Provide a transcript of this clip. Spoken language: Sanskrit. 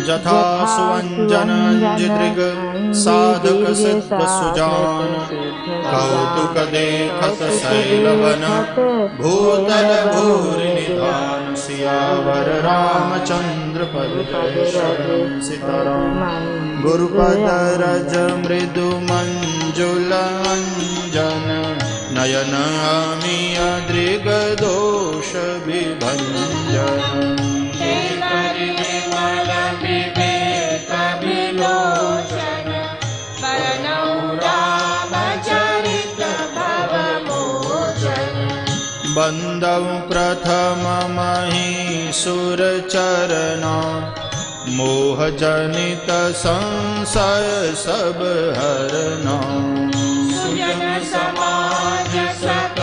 जथा सुवञ्जनञ्जिदृग साधक सिद्ध सुजान कौतुक देखत शैलवन भूतल भूरि निधान सियावर रामचंद्र पद जय शरण सीताराम गुरुपद रज मृदु मंजुल अंजन नयन अमीय दृग दोष विभंजन बंदौ प्रथम महीसुर चरना मोह जनित संशय सब हरना सुजन समाज सत